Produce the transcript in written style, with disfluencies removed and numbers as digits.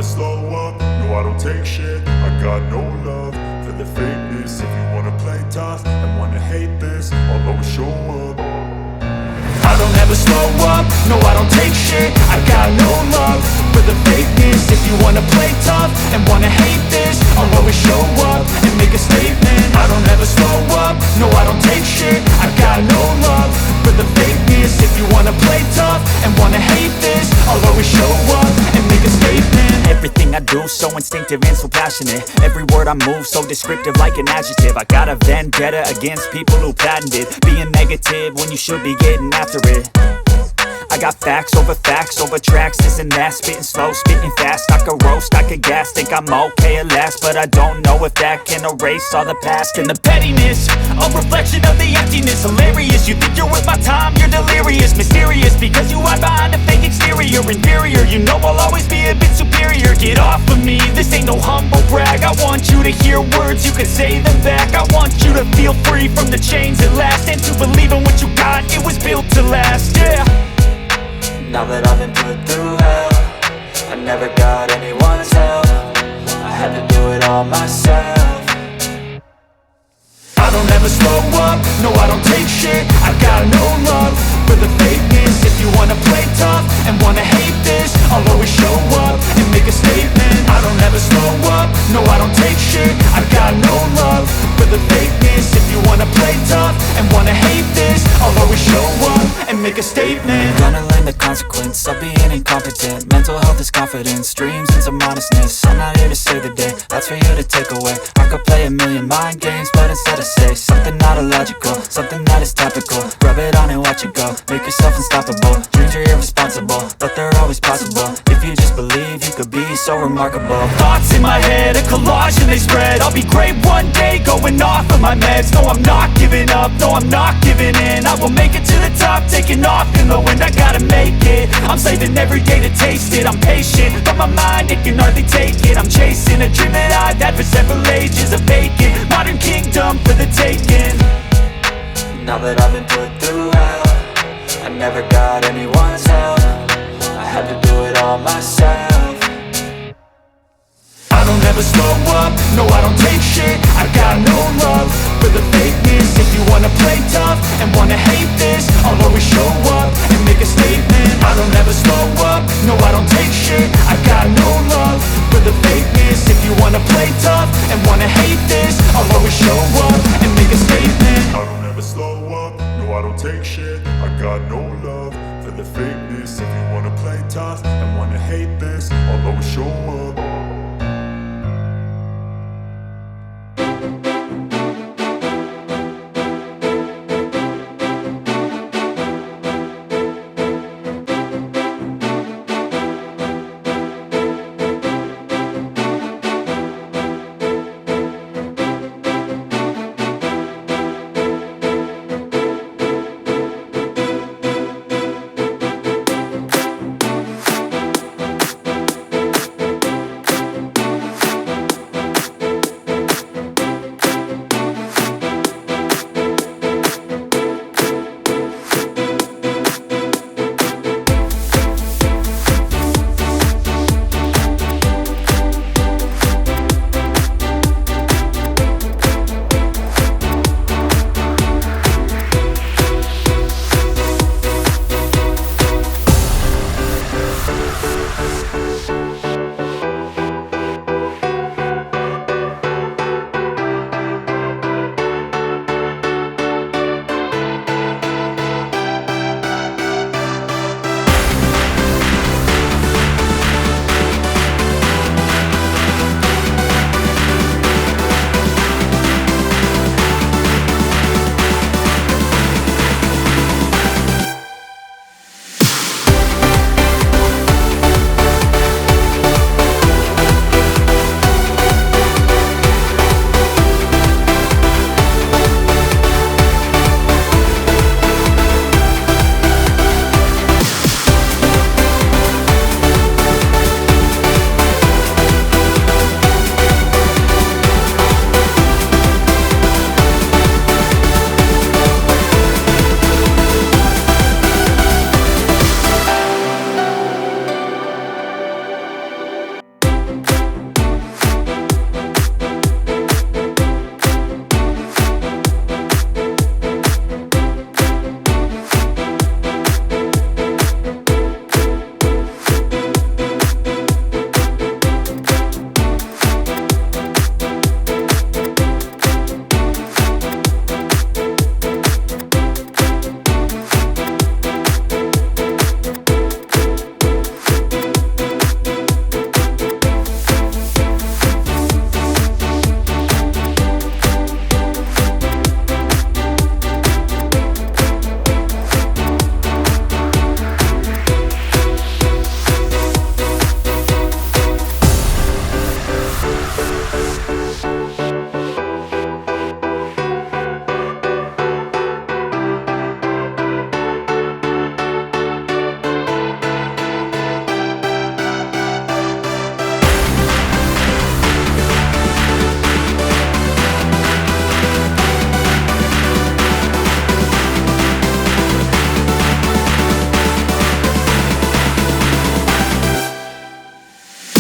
slow up, no I don't take shit. I got no love for the fakeness. If you wanna play tough and wanna hate this, I'll always show up. I don't ever slow up, no I don't take shit. I got no love for the fakeness. If you wanna play tough and wanna hate this, I'll always show up and make a statement. I don't ever slow up, no I don't take shit. I got no love for the fakeness. If you wanna play tough and wanna hate this, I'll always show up and make a statement. Everything I do so instinctive and so passionate. Every word I move so descriptive like an adjective. I got a vendetta against people who patented being negative when you should be getting after it. I got facts over tracks, this and that. Spitting slow, spitting fast, I could roast, I could gas. Think I'm okay at last, but I don't know if that can erase all the past. And the pettiness, a reflection of the emptiness. Hilarious, you think you're worth my time, you're delirious. Mysterious, because you hide behind a fake exterior. Inferior, you know I'll always be a bit superior. Get off of me, this ain't no humble brag. I want you to hear words, you can say them back. I want you to feel free from the chains at last, and to believe in what you got, it was built to last, yeah. Now that I've been put through hell, I never got anyone's help. I had to do it all myself. I don't ever slow up, no I don't take shit. I got no love for the fakeness. If you wanna play tough and wanna hate this, I'll always show up and make a statement. I don't ever slow up, no I don't take shit. I got no love for the fakeness. If you wanna play tough and wanna hate this, I'll always show up and make a statement. Gonna learn the consequence of being incompetent. Mental health is confidence, dreams and some honestness. I'm not here to save the day, that's for you to take away. I could play a million mind games, but instead I say something not illogical, something that is topical. Rub it on and watch it go, make yourself unstoppable. Dreams are irresponsible, but they're always possible. If you just believe, you could be so remarkable. Thoughts in my head, a collage and they spread. I'll be great one day, going off of my meds. No, I'm not giving up, no, I'm not giving in. I will make it to the top, taking off in the wind. I gotta make it, I'm saving every day to taste it. I'm patient, but my mind, it can hardly take it. I'm chasing a dream that I've had for several ages. A vacant, modern kingdom for the taking. Now that I've been put through hell, I never got anyone's help. I had to do it all myself. I don't ever slow up, no I don't take shit. I got no love for the fakeness. If you wanna play tough and wanna hate this, I'll always show up and make a statement. I don't ever slow up, no I don't take shit. I got no love for the fakeness. If you wanna play tough and wanna hate